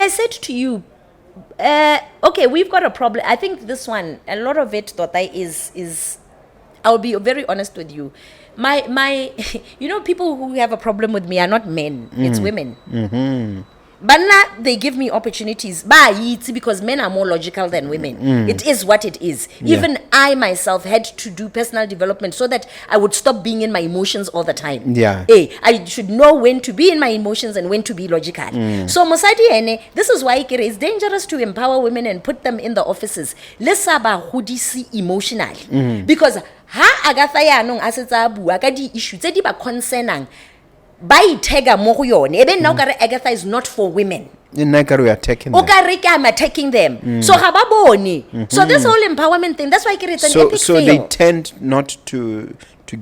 said to you, okay, we've got a problem. I think this one, a lot of it, Tota, is I'll be very honest with you. My people who have a problem with me are not men, it's women. But now they give me opportunities. It's because men are more logical than women. It is what it is. Even I myself had to do personal development so that I would stop being in my emotions all the time. I should know when to be in my emotions and when to be logical. So Mosadi, this is why it is dangerous to empower women and put them in the offices. Let's hudisi emotional. Because Agatha yanong asetsa bua ka di issue tse di ba concernang. Agatha is not for women. We are attacking them. I'm attacking them. So so this whole empowerment thing, that's why it's an epic so fail. They tend not to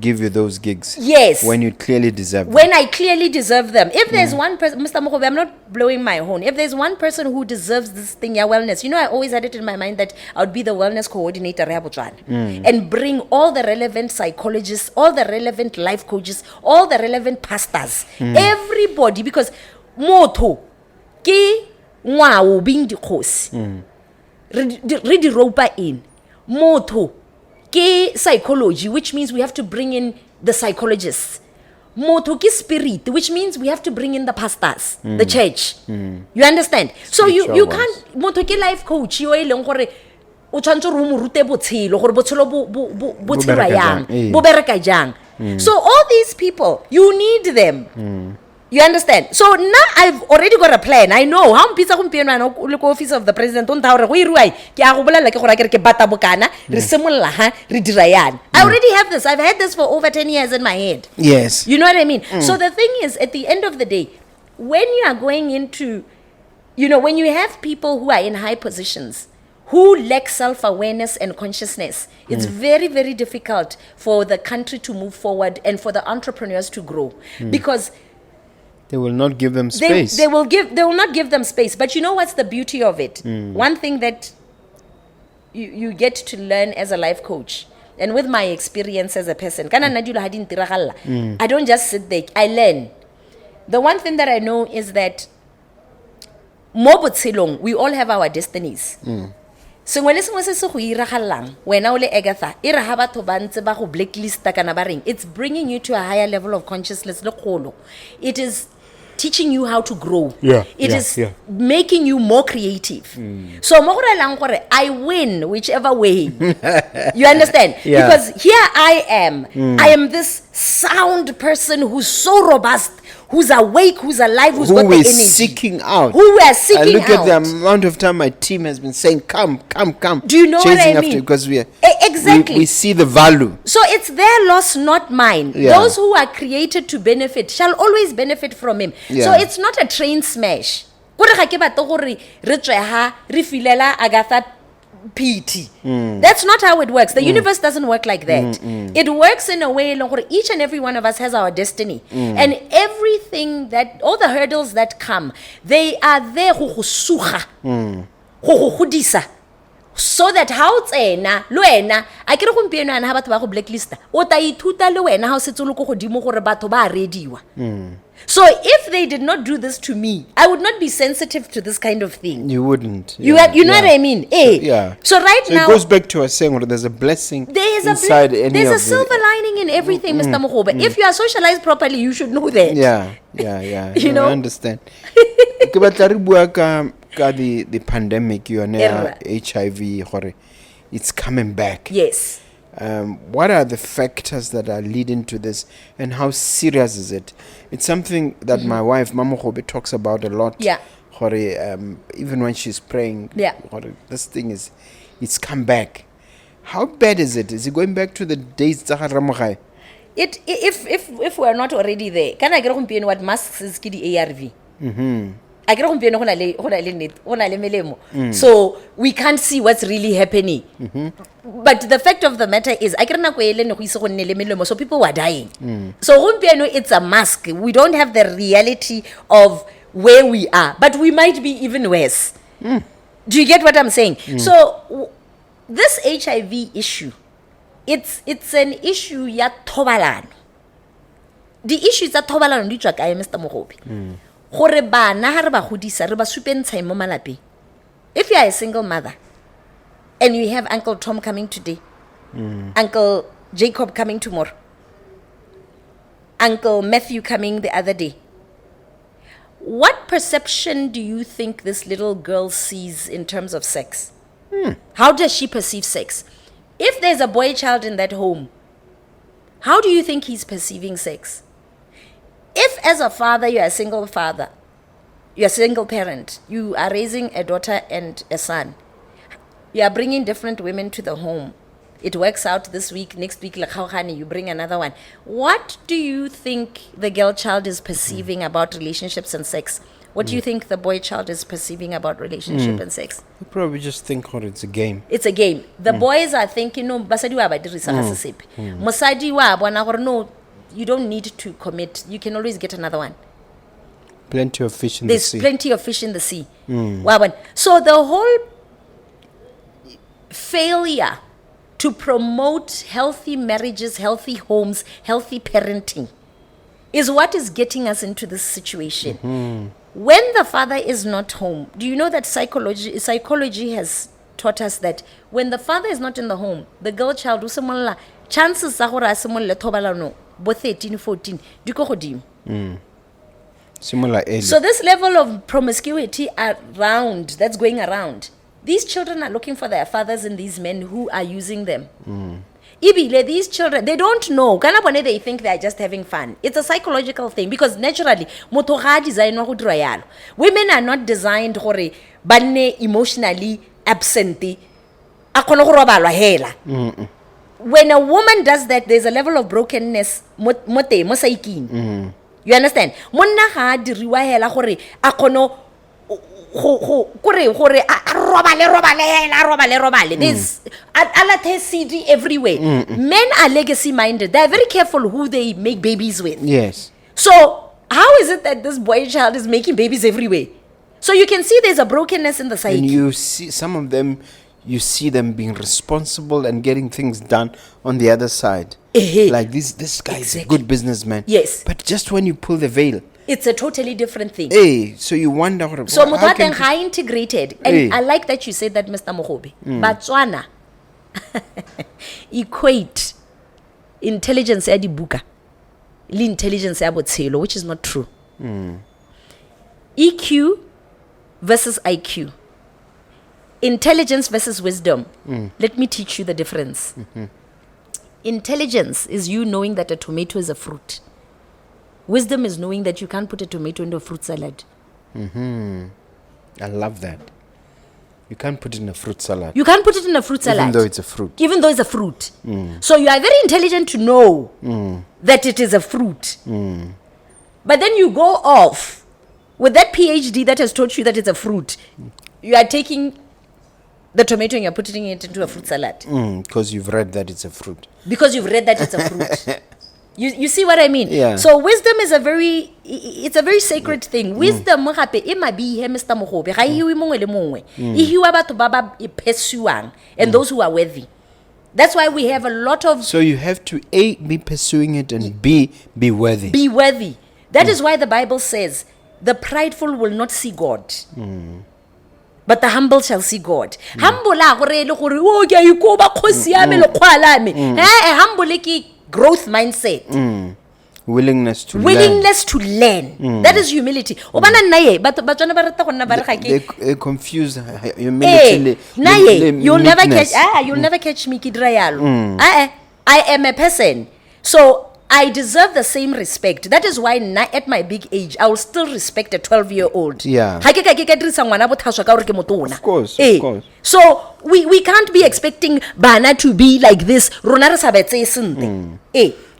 give you those gigs. Yes. When you clearly deserve them. When I clearly deserve them. If there's one person, Mr. Mogobe, I'm not blowing my horn. If there's one person who deserves this thing, wellness. I always had it in my mind that I would be the wellness coordinator at Botswana and bring all the relevant psychologists, all the relevant life coaches, all the relevant pastors, everybody, because moto ke ngwao being the course. Read the ropa in moto. Psychology, which means we have to bring in the psychologists. Motoki spirit, which means we have to bring in the pastors, the church. You understand? So you can't motoki life coach you eleng gore o tshwantse re mo rute botshelo gore botshelo bo tshela yang bo bereka jang. So all these people, you need them. You understand? So now I've already got a plan. I know how pizza look office of the president I already have this. I've had this for over 10 years in my head. Yes. You know what I mean? So the thing is, at the end of the day, when you are going into, when you have people who are in high positions, who lack self-awareness and consciousness, it's very, very difficult for the country to move forward and for the entrepreneurs to grow. Because they will not give them space. They will not give them space. But you know what's the beauty of it? One thing that you get to learn as a life coach, and with my experience as a person, I don't just sit there, I learn. The one thing that I know is that we all have our destinies. Sengwe le sengwe se se go iragalang wena o le Agatha ira ha batho ba ntse ba go blacklist kana ba reng, it's bringing you to a higher level of consciousness le kgolo. It is teaching you how to grow. It is making you more creative. So mo go relang gore I win whichever way. You understand? Because here I am this sound person who's so robust, who's awake, who's alive, who's got the energy. Seeking out. Who we are seeking out. I look at the amount of time my team has been saying, come. Do you know what I mean? After, because we see the value. So it's their loss, not mine. Those who are created to benefit shall always benefit from him. So it's not a train smash. Agatha PT. That's not how it works. The universe doesn't work like that. It works in a way where each and every one of us has our destiny. And everything all the hurdles that come, they are there so that how tsena lo wena a kere gompieno ana ha batho ba go blacklist o ta ithuta le wena ha o setse lo go godimo gore batho ba rediwa. So if they did not do this to me, I would not be sensitive to this kind of thing. You wouldn't. You know what I mean? So now it goes back to us saying there's a blessing inside any there's of a silver lining in everything, Mr. Mogobe. If you are socialized properly, you should know that. You know? I understand. The pandemic, you are near HIV, it's coming back. Yes. What are the factors that are leading to this, and how serious is it? It's something that my wife, Mama Mogobe, talks about a lot. Even when she's praying, this thing it's come back. How bad is it? Is it going back to the days Zaharamogai? If we're not already there, can I get what masks is the ARV? So we can't see what's really happening. But the fact of the matter is, so people were dying. So it's a mask. We don't have the reality of where we are, but we might be even worse. Do you get what I'm saying? So this HIV issue, it's an issue ya thobalano. The issue is that thobalano di tswa kae, Mr. Mogobe. gore bana ha re ba godisa re ba supentsha mo malapeng. If you are a single mother and you have Uncle Tom coming today, Uncle Jacob coming tomorrow, Uncle Matthew coming the other day, what perception do you think this little girl sees in terms of sex? How does she perceive sex? If there's a boy child in that home, how do you think he's perceiving sex? If as a father, you're a single father, you're a single parent, you are raising a daughter and a son, you are bringing different women to the home. It works out this week, next week, like how honey, you bring another one. What do you think the girl child is perceiving about relationships and sex? What do you think the boy child is perceiving about relationship and sex? You probably just think, oh, it's a game. It's a game. The boys are thinking, no, basadi wa ba dirisa ga sesepe. Mosadi wa bona gore no, you don't need to commit. You can always get another one. Plenty of fish in the sea. There's plenty of fish in the sea. So the whole failure to promote healthy marriages, healthy homes, healthy parenting is what is getting us into this situation. When the father is not home, do you know that psychology has taught us that when the father is not in the home, the girl child chances sa gore a simolle thobalano bo 13, 14 di go godimo. Similar age. So this level of promiscuity that's going around, these children are looking for their fathers and these men who are using them. Ibile, these children, they don't know. Kana bone they think they are just having fun. It's a psychological thing because naturally, motho ga design wa go dira yalo. Women are not designed gore banne emotionally absent. A kgone go robalwa hela. When a woman does that, there's a level of brokenness mo saiking. You understand? Monna ga diriwa hela gore a kgone robale. There's a CD everywhere. Men are legacy minded. They're very careful who they make babies with. Yes. So how is it that this boy child is making babies everywhere? So you can see there's a brokenness in the psyche. And you see some of them, you see them being responsible and getting things done on the other side. Like this guy is a good businessman. Yes. But just when you pull the veil, it's a totally different thing. So you wonder. So Mothateng high integrated. And I like that you said that, Mr. Mogobe. Botswana equate intelligence ya dibuka le intelligence ya botshelo, which is not true. EQ versus IQ. Intelligence versus wisdom. Let me teach you the difference. Intelligence is you knowing that a tomato is a fruit. Wisdom is knowing that you can't put a tomato into a fruit salad. I love that. You can't put it in a fruit salad. You can't put it in a fruit salad. Even though it's a fruit. Even though it's a fruit. So you are very intelligent to know that it is a fruit. But then you go off with that PhD that has taught you that it's a fruit. You are taking the tomato and you're putting it into a fruit salad. Because you've read that it's a fruit. Because you've read that it's a fruit. You see what I mean? Yeah. So wisdom is a very sacred thing. Wisdom gape e mabihe Mr. Mogobe ga hiwe mongwe le mongwe. E hiwa batho ba ba pursuing and those who are worthy. That's why we have a lot of. So you have to A, be pursuing it, and B, be worthy. Be worthy. That is why the Bible says the prideful will not see God. But the humble shall see God. Humble la gore le gore o ke ikoba khosi ya me le khwala me. Humble ke growth mindset. Willingness to learn. That is humility. Obana naye batswana ba rata go nna ba re ga ke they confuse humility. You'll never catch me kidra yalo. I am a person. So I deserve the same respect. That is why at my big age, I will still respect a 12-year-old. Yeah. Of course, of course. So we can't be expecting Bana to be like this.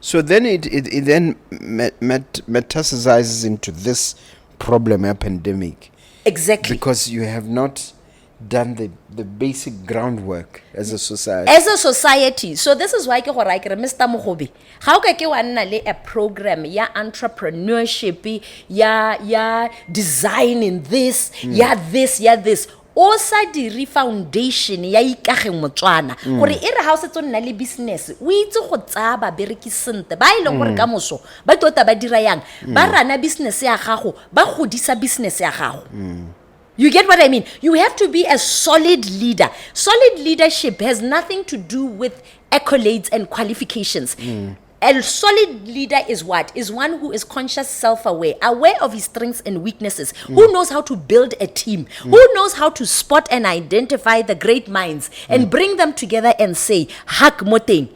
So then it then metastasizes into this problem, a pandemic. Exactly. Because you have not done the basic groundwork as a society. So this is why ke go ra ke Mr. Mogobe. How ke wa nna le a program ya entrepreneurship, ya designing this, ya this. o sa diri foundation ya Ikage Motswana gore e re ha o setse o nna le business o itse go tsaya ba bereki sente ba ile gore ka moso ba tota ba dira yang ba rana business ya gago ba godisa business ya gago. You get what I mean? You have to be a solid leader. Solid leadership has nothing to do with accolades and qualifications. A solid leader is what? Is one who is conscious, self-aware, aware of his strengths and weaknesses, who knows how to build a team, who knows how to spot and identify the great minds and bring them together and say, hak moteng.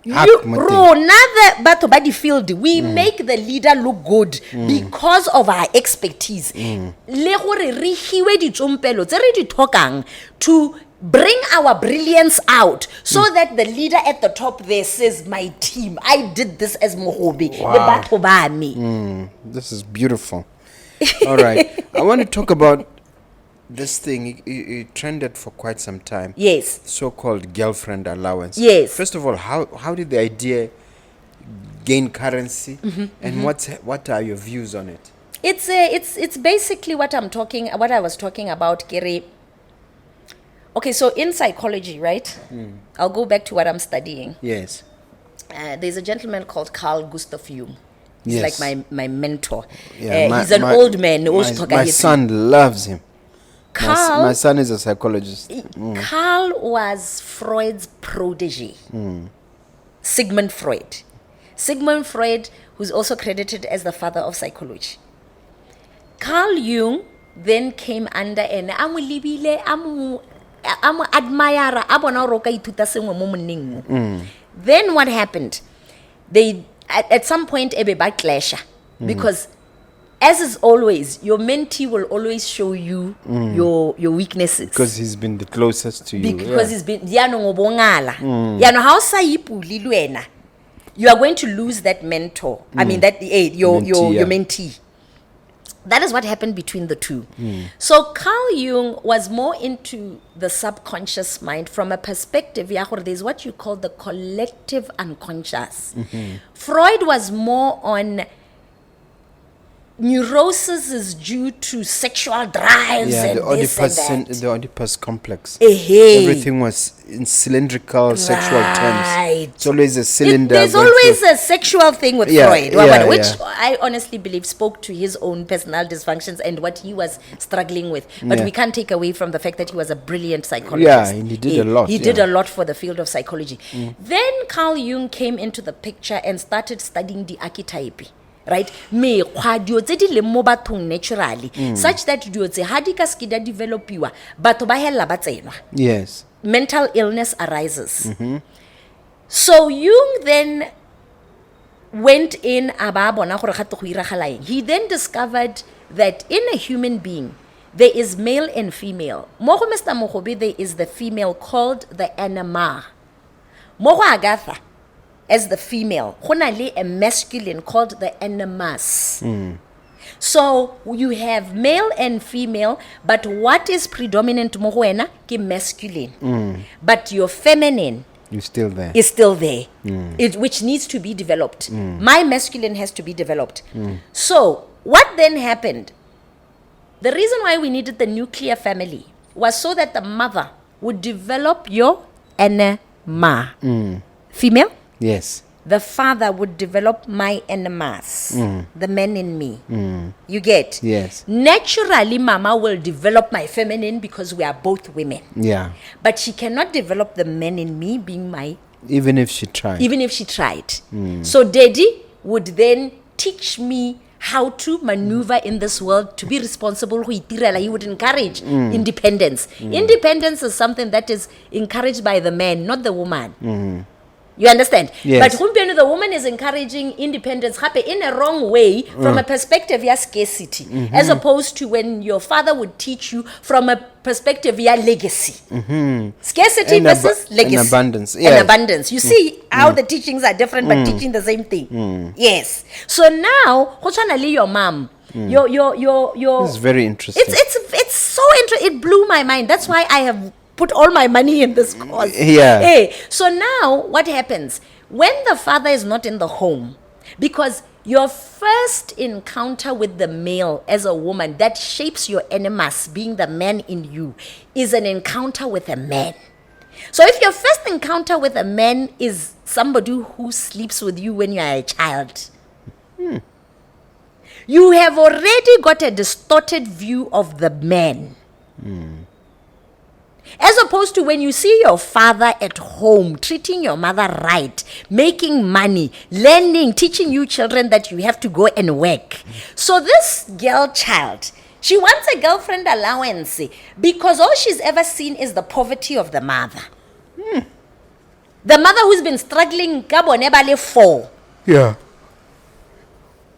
Another batho ba di field, we make the leader look good because of our expertise. Le gore re hiwe di tsompelo tse re di tlhokang to bring our brilliance out so that the leader at the top there says, my team, I did this as Mogobe. Wow. This is beautiful. All right. I want to talk about this thing. It trended for quite some time. Yes. So-called girlfriend allowance. Yes. First of all, how did the idea gain currency? And what are your views on it? It's basically what I was talking about, Kere. Okay, so in psychology, right? I'll go back to what I'm studying. Yes. There's a gentleman called Carl Gustav Jung. He's Yes. like my mentor. Yeah, he's an old man. My son loves him. Carl, My son is a psychologist. Carl was Freud's protege. Sigmund Freud. Sigmund Freud, who's also credited as the father of psychology. Carl Jung then came under an admire. Then what happened? They at some point ebe ba clash because as is always, your mentee will always show you your weaknesses. Because he's been the closest to you. Because he's been how sa ipuli lwena, you are going to lose that mentor. I mean that your mentee. That is what happened between the two. So Carl Jung was more into the subconscious mind from a perspective, there's what you call the collective unconscious. Freud was more on neurosis is due to sexual drives and the Oedipus complex. Everything was in cylindrical sexual terms. It's always a cylinder. There's always a sexual thing with Freud, which I honestly believe spoke to his own personal dysfunctions and what he was struggling with. But we can't take away from the fact that he was a brilliant psychologist. Yeah, and he did a lot. He did a lot for the field of psychology. Then Carl Jung came into the picture and started studying the archetype. Right? Mekgwa dio tse di leng mo bathong naturally, such that dio tse ha di ka ske da developiwa batho ba hella ba tsenwa. Yes. Mental illness arises. So Jung then went in aba bona gore gate go iragala eng. He then discovered that in a human being there is male and female. Mo go Mr. Mogobe there is the female called the anima. Mo go Agatha as the female, honali a masculine called the animus. So you have male and female, but what is predominant mo wena ke masculine. But your feminine is still there. Which needs to be developed. My masculine has to be developed. So what then happened? The reason why we needed the nuclear family was so that the mother would develop your anima. Female? Yes. The father would develop my animus, the man in me. You get? Yes. Naturally, mama will develop my feminine because we are both women. Yeah. But she cannot develop the man in me being my... Even if she tried. So daddy would then teach me how to maneuver in this world, to be responsible. He would encourage independence. Independence is something that is encouraged by the man, not the woman. You understand? Yes. But the woman is encouraging independence in a wrong way from a perspective of scarcity, as opposed to when your father would teach you from a perspective of legacy. Scarcity versus legacy. And abundance. Yes. And abundance. You see how the teachings are different but teaching the same thing. Yes. So now, your mom, your This is very interesting. It's so interesting. It blew my mind. That's why I have put all my money in this cause. Yeah. So now what happens when the father is not in the home? Because Your first encounter with the male as a woman that shapes your animus, being the man in you, is an encounter with a man. So if your first encounter with a man is somebody who sleeps with you when you are a child, you have already got a distorted view of the man. As opposed to when you see your father at home, treating your mother right, making money, learning, teaching you children that you have to go and work. So this girl child, she wants a girlfriend allowance because all she's ever seen is the poverty of the mother. The mother who's been struggling ka bone ba le 4. Yeah.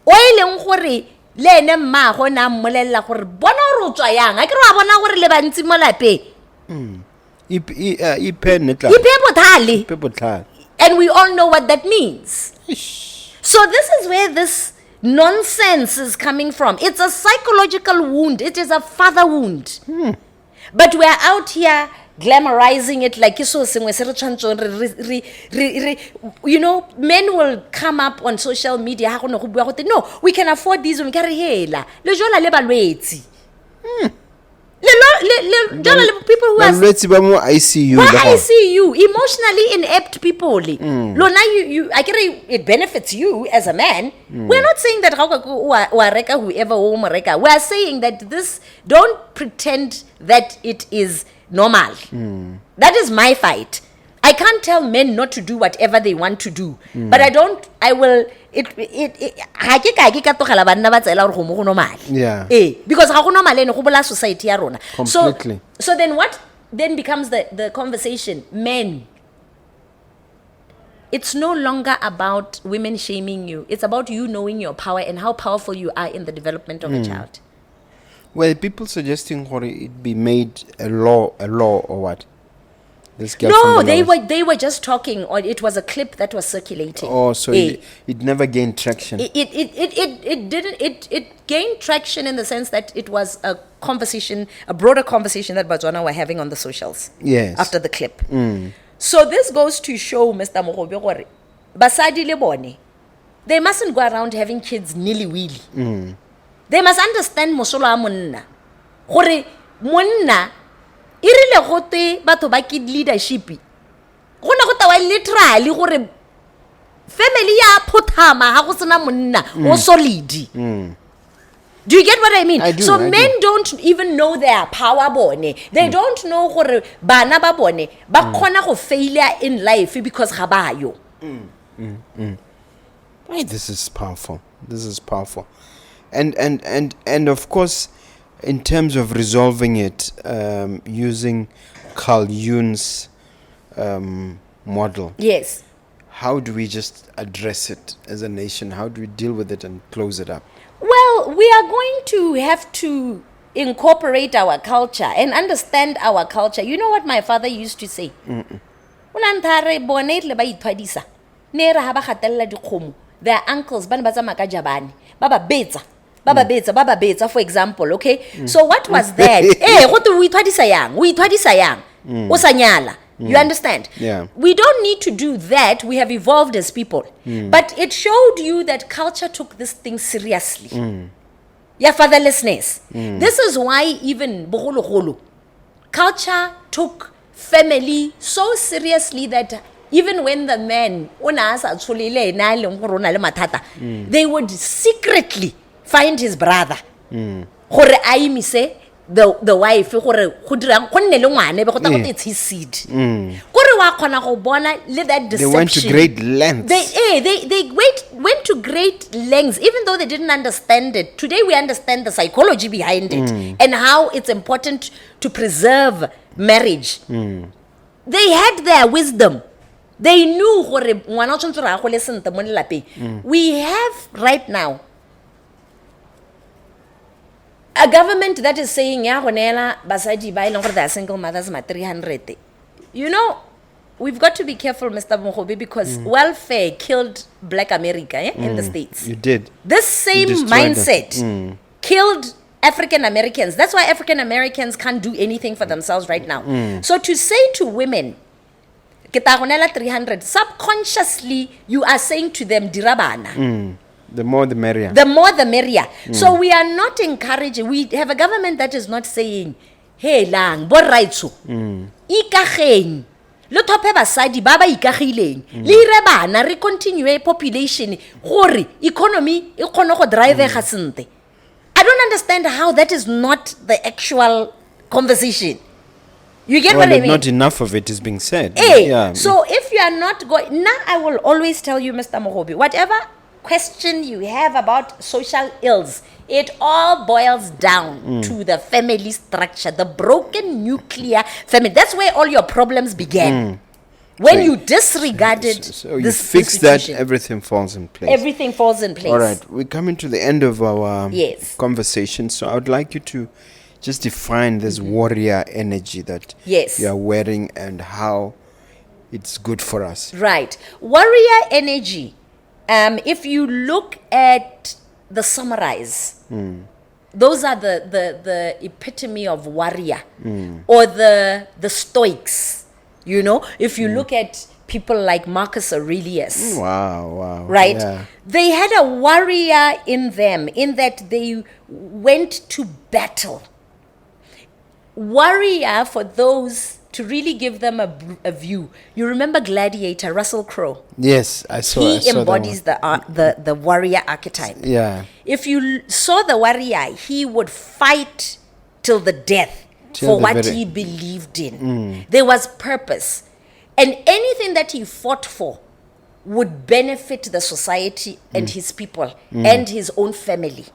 O ileng gore le ene mma go na mmolella gore bona o tswa yang a ke re wa bona gore le bantsi mo lapeng. And we all know what that means. So this is where this nonsense is coming from. It's a psychological wound. It is a father wound. But we're out here glamorizing it like you know, men will come up on social media. No, we can afford these. People who are ICU, emotionally inept people. It benefits you as a man. We're not saying that whoever. We are saying that this, don't pretend that it is normal. That is my fight. I can't tell men not to do whatever they want to do, but I will. Yeah. Because society. Completely. So then what then becomes the conversation? Men. It's no longer about women shaming you. It's about you knowing your power and how powerful you are in the development of a child. Well, people suggesting it be made a law or what? No, they were just talking, or it was a clip that was circulating. Oh, so it never gained traction. It didn't. It gained traction in the sense that it was a conversation, a broader conversation that Botswana were having on the socials. Yes. After the clip. So this goes to show, Mr. Mogobe, basadi le bone, they mustn't go around having kids nilly-willy. They must understand mosolo a monna. Gore monna irile gote batho ba kid leadership gona go tawa literally gore family ya phothama ha go sena monna o solid. Do you get what I mean? I do, so I men do. don't even know their power bone. They don't know gore bana ba bone ba khona go failure in life because ga ba yo. This is powerful. And of course, in terms of resolving it, using Carl Jung's model. Yes. How do we just address it as a nation? How do we deal with it and close it up? Well, we are going to have to incorporate our culture and understand our culture. You know what my father used to say? Their uncles, Baba Betsa, for example, okay? So what was that? You understand? Yeah. We don't need to do that. We have evolved as people. But it showed you that culture took this thing seriously. Yeah, fatherlessness. This is why even culture took family so seriously that even when the men, they would secretly find his brother. The wife, it's his seed. They went to great lengths. They went to great lengths, even though they didn't understand it. Today we understand the psychology behind it and how it's important to preserve marriage. They had their wisdom. They knew we have right now a government that is saying basadi ba ileng gore they are single mothers ma 300. You know, we've got to be careful, Mr. Mogobe, because welfare killed Black America in the States. You did. This same mindset killed African Americans. That's why African Americans can't do anything for themselves right now. So to say to women, 300, subconsciously you are saying to them, dirabana. The more the merrier. The more the merrier. So we are not encouraging. We have a government that is not saying, hey lang, bo raitso. Ikageng. Le thope basadi ba ba ikagileng. Le ire bana re continue population gore economy e kgone go drive ga sente. I don't understand how that is not the actual conversation. You get what I mean? Not enough of it is being said. Hey, yeah. So if you are not going, now I will always tell you, Mr. Mogobe, whatever question you have about social ills, it all boils down to the family structure, the broken nuclear family. That's where all your problems began. When so you disregarded so you fix that, everything falls in place. Everything falls in place. All right, we're coming to the end of our conversation, so I would like you to just define this warrior energy that you are wearing and how it's good for us. Right. Warrior energy, if you look at the summarize, those are the epitome of warrior or the Stoics. You know, if you look at people like Marcus Aurelius. Wow. Right? Yeah. They had a warrior in them, in that they went to battle. Warrior, for those, to really give them a view. You remember Gladiator, Russell Crowe? Yes, I saw. He embodies the warrior archetype. Yeah. If you saw the warrior, he would fight till the death for what he believed in. There was purpose. And anything that he fought for would benefit the society and his people and his own family.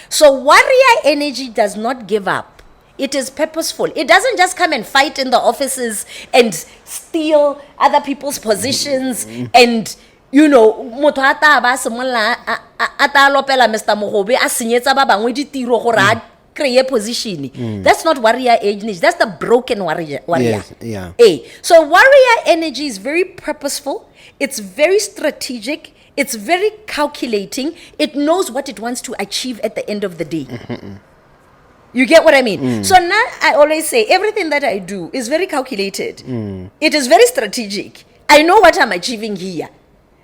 So warrior energy does not give up. It is purposeful. It doesn't just come and fight in the offices and steal other people's positions and, you know, motho ata ba semola ata lopela Mr. Mogobe a senyetsa ba bangwe ditiro gore a create position. That's not warrior energy. That's the broken warrior. Yes, yeah. So warrior energy is very purposeful. It's very strategic. It's very calculating. It knows what it wants to achieve at the end of the day. You get what I mean? So now I always say everything that I do is very calculated. It is very strategic. I know what I'm achieving here.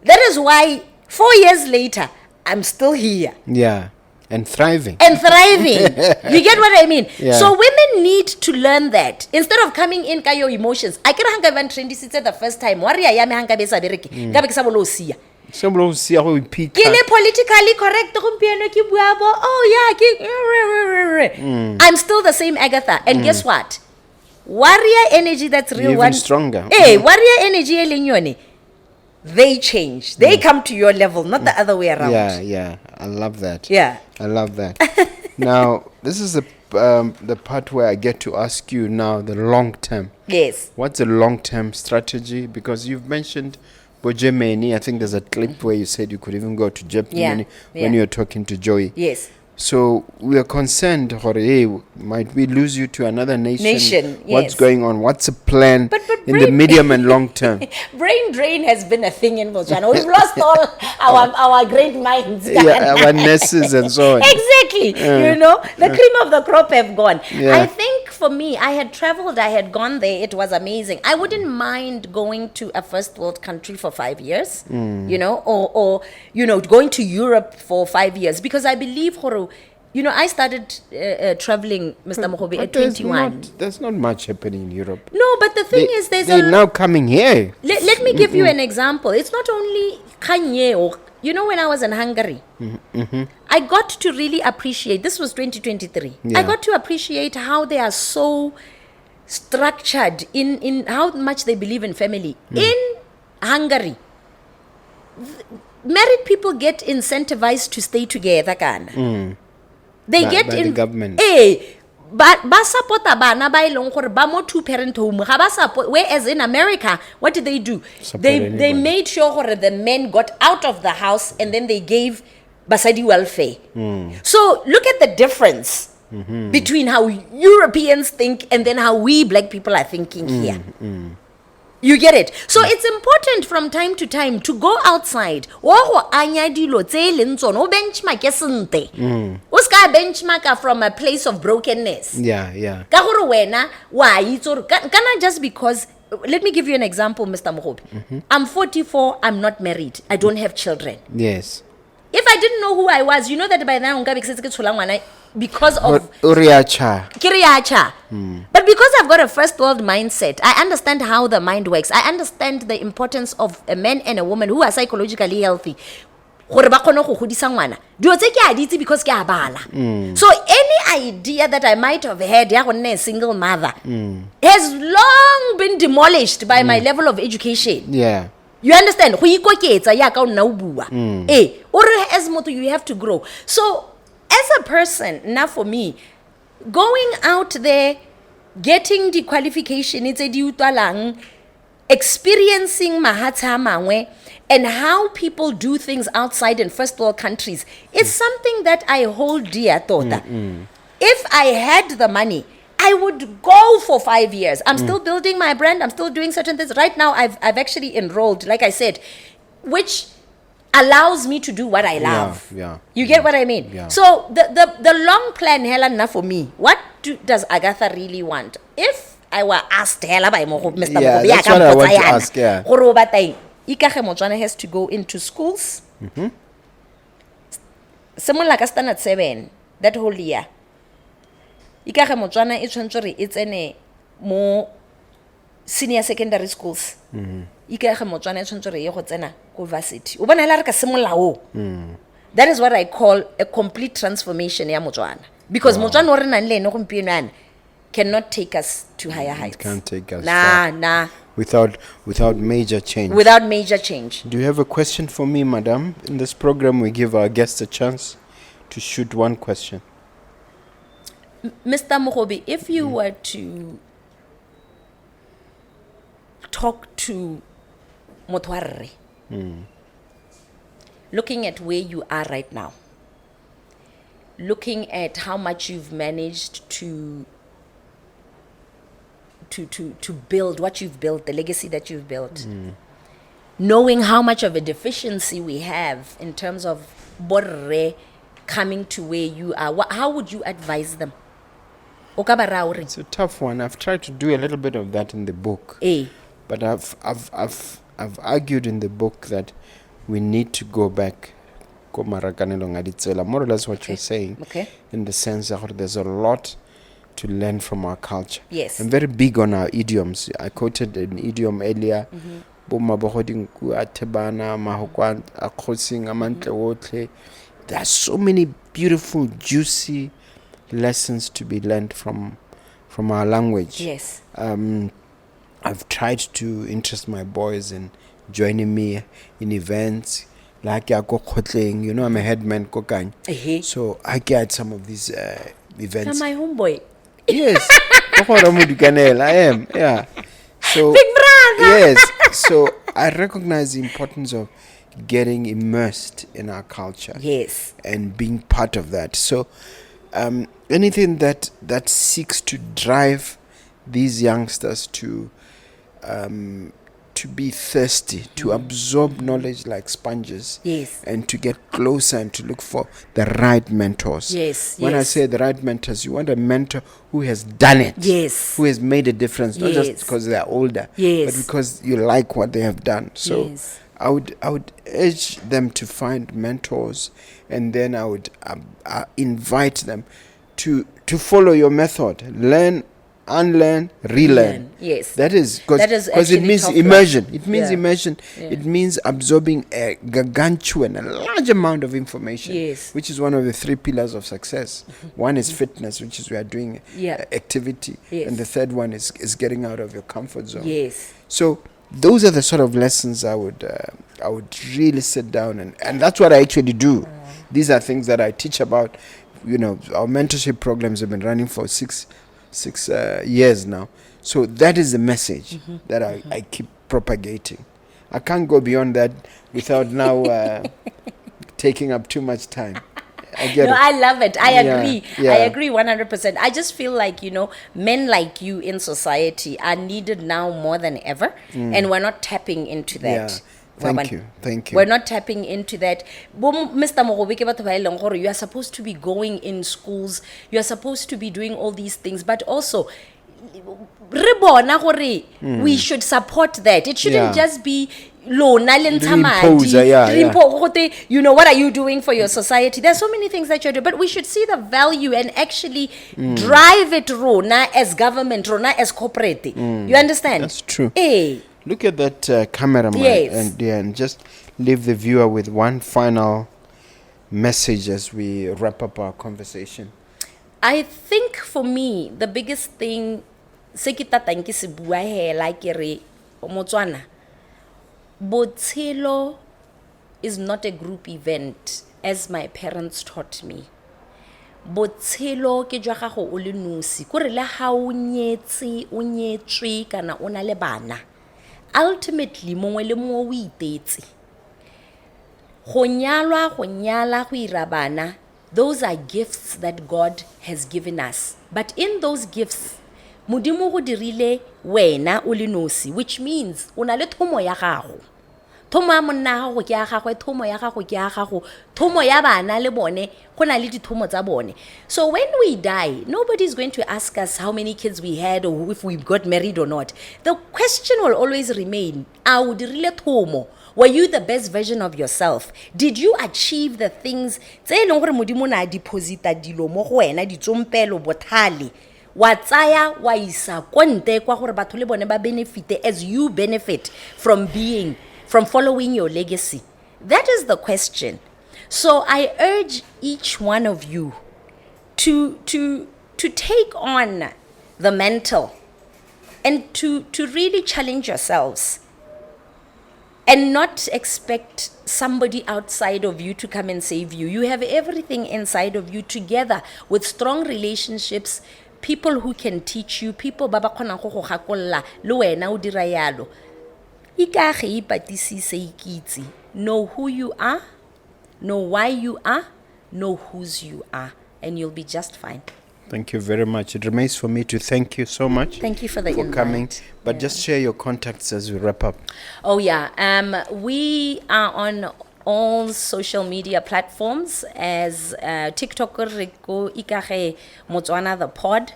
That is why 4 years later, I'm still here. Yeah. And thriving. You get what I mean? Yeah. So women need to learn that. Instead of coming in ka your emotions. I can hanga even trendy since the first time. Warrior ya me hanga besa bereke. Ka be ke sa bolo sia. Ke le politically correct gompieno ke bua bo. Oh yeah, I'm still the same Agatha. And guess what? Warrior energy, that's real. Even one stronger. Warrior energy elenyone. They change. They come to your level, not the other way around. Yeah. I love that. Yeah. I love that. Now, this is the part where I get to ask you now the long term. Yes. What's a long-term strategy? Because you've mentioned Germany. I think there's a clip where you said you could even go to Germany when you're talking to Joey. Yes. So we are concerned, hey, might we lose you to another nation? What's yes. going on? What's a plan in the medium and long term? Brain drain has been a thing in Botswana. We've lost all our great minds. Our nurses and so on. Exactly. You know, the cream of the crop have gone. Yeah. I think for me, I had traveled, I had gone there. It was amazing. I wouldn't mind going to a first world country for 5 years, you know, or you know, going to Europe for 5 years, because I believe, you know, I started traveling, Mr. Mogobe, at 21. There's not much happening in Europe. No, but the thing is, they're now coming here. Let me give you an example. It's not only Kanye or, you know, when I was in Hungary, I got to really appreciate, this was 2023, I got to appreciate how they are so structured in how much they believe in family. In Hungary, married people get incentivized to stay together. They get by the government. But ba support bana ba ilong gore ba mo two parent home ga ba support, whereas in America what did they do? They made sure gore the men got out of the house and then they gave basadi welfare. So look at the difference between how Europeans think and then how we black people are thinking here. You get it? So it's important from time to time to go outside. Benchmark from a place of brokenness. Yeah. Just because, let me give you an example, Mr. Mogobe. I'm 44, I'm not married. I don't have children. Yes. If I didn't know who I was, you know that by now because of Kiriacha. But because I've got a first world mindset, I understand how the mind works. I understand the importance of a man and a woman who are psychologically healthy. Because so any idea that I might have had a single mother has long been demolished by my level of education. Yeah. You understand? Or as moto you have to grow. So as a person, now for me, going out there, getting the qualification, it's a diutalang, experiencing mahatha mangwe, and how people do things outside in first world countries, it's something that I hold dear, Tota. If I had the money, I would go for 5 years. I'm still building my brand. I'm still doing certain things. Right now, I've actually enrolled, like I said, which allows me to do what I love. You get what I mean? Yeah. So the long plan, Helena, for me, what does Agatha really want? If I were asked, Mr. Mogobe, that's what I want to ask, yeah. Ikage Motswana has to go into schools. Someone like a standard 7, that whole year. Ikage Motswana it's a more senior secondary schools. Ikage Motswana varsity. That is what I call a complete transformation ya Motswana. Because Motswana cannot take us to higher heights. Can't take us Nah. without major change. Without major change. Do you have a question for me, madam? In this program, we give our guests a chance to shoot one question. Mr. Mogobe, if you were to talk to Motwarre, looking at where you are right now, looking at how much you've managed to build what you've built, the legacy that you've built, knowing how much of a deficiency we have in terms of Borre coming to where you are, how would you advise them? It's a tough one. I've tried to do a little bit of that in the book. But I've argued in the book that we need to go back, more or less what you're saying, in the sense that there's a lot to learn from our culture. Yes. I'm very big on our idioms. I quoted an idiom earlier. There are so many beautiful, juicy lessons to be learned from our language. Yes. I've tried to interest my boys in joining me in events. Like I'm a headman kokang. So I get some of these events. My homeboy. Yes. I am. Yeah. So Big brother. Yes. So I recognize the importance of getting immersed in our culture. Yes. And being part of that. So anything that seeks to drive these youngsters to be thirsty, to absorb knowledge like sponges, yes, and to get closer and to look for the right mentors. Yes. When I say the right mentors, you want a mentor who has done it, yes, who has made a difference, not yes, just because they're older, yes, but because you like what they have done. So yes, I would urge them to find mentors, and then I would invite them to follow your method. Learn, unlearn, relearn. Yes. That is because it means immersion. It means immersion. Yeah. It means absorbing a gargantuan, a large amount of information. Yes. Which is one of the 3 pillars of success. One is fitness, which is we are doing activity. Yes. And the third one is getting out of your comfort zone. Yes. So those are the sort of lessons I would really sit down and that's what I actually do. These are things that I teach about. Our mentorship programs have been running for six years now. So that is the message that I keep propagating. I can't go beyond that without now taking up too much time. I love it. I agree. I agree 100%. I just feel like, men like you in society are needed now more than ever. And we're not tapping into that. Yeah. Thank you. We're not tapping into that. Mr. Mogobe, you are supposed to be going in schools. You are supposed to be doing all these things. But also, we should support that. It shouldn't just be, lona le ntsha impose, madi, yeah, re impose, you know, what are you doing for your society? There's so many things that you're doing, but we should see the value and actually drive it rona as government, rona as corporate. You understand? That's true. Hey. Look at that cameraman, Yes. and just leave the viewer with one final message as we wrap up our conversation. I think for me, the biggest thing, se ke tatang ke se bua hela ke re Motswana, botshelo is not a group event, as my parents taught me. Botshelo ke jwa gago o le nosi, kore le ha o nyetse, o nyetswe kana o na le bana. Ultimately, mongwe le mongwe o itetse. Go nyalwa, go nyala, go ira bana, those are gifts that God has given us. But in those gifts, Modimo go dirile wena o le nosi, which means o na le thomo ya gago. Thomo ya monna ya gago ke ya gago, thomo ya gago ke ya gago, thomo ya bana le bone go na le dithomo tsa bone. So when we die, nobody is going to ask us how many kids we had or if we got married or not. The question will always remain, a o dirile thomo? Were you the best version of yourself? Did you achieve the things tse e leng gore Modimo na deposita dilo mo go wena ditsompelo bothale? Wa tsaya wa isa konte kwa gore batho le bone ba benefite as you benefit from following your legacy. That is the question. So I urge each one of you to take on the mantle and to really challenge yourselves and not expect somebody outside of you to come and save you. You have everything inside of you, together with strong relationships, people who can teach you, people ba ba kgonang go go gakolla le wena o dira yalo. Ikage ipatisise ikitse. Know who you are, know why you are, know whose you are, and you'll be just fine. Thank you very much. It remains for me to thank you so much. Thank you for the invite. Coming. But just share your contacts as we wrap up. Oh yeah. We are on all social media platforms as TikTok reko Ikage Motswana the pod,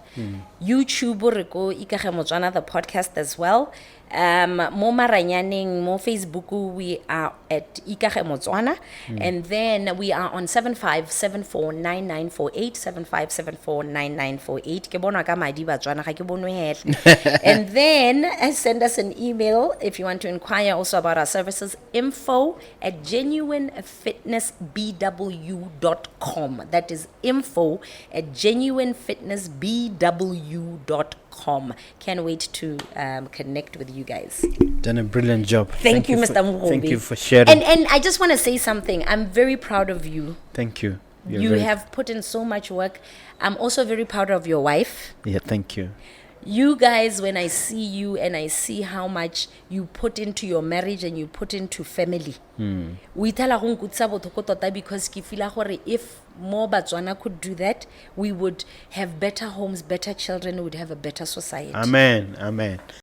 YouTube reko Ikage Motswana the podcast as well. Mo maranyaneng, mo Facebook we are at Ikage Motswana, and then we are on 75749948 75749948 ke bonwa ka madi Batswana ga ke bonwe hele. And then send us an email if you want to inquire also about our services, info@genuinefitnessbw.com. That is info@genuinefitnessbw.com. Can't wait to connect with you guys. Done a brilliant job. Thank you, Mr. Mogobe. Thank you for sharing. And I just want to say something. I'm very proud of you. Thank you. You have put in so much work. I'm also very proud of your wife. Yeah, thank you. You guys, when I see you and I see how much you put into your marriage and you put into family, we tell tota because ke feel like if more Botswana could do that, we would have better homes, better children, we would have a better society. Amen. Amen.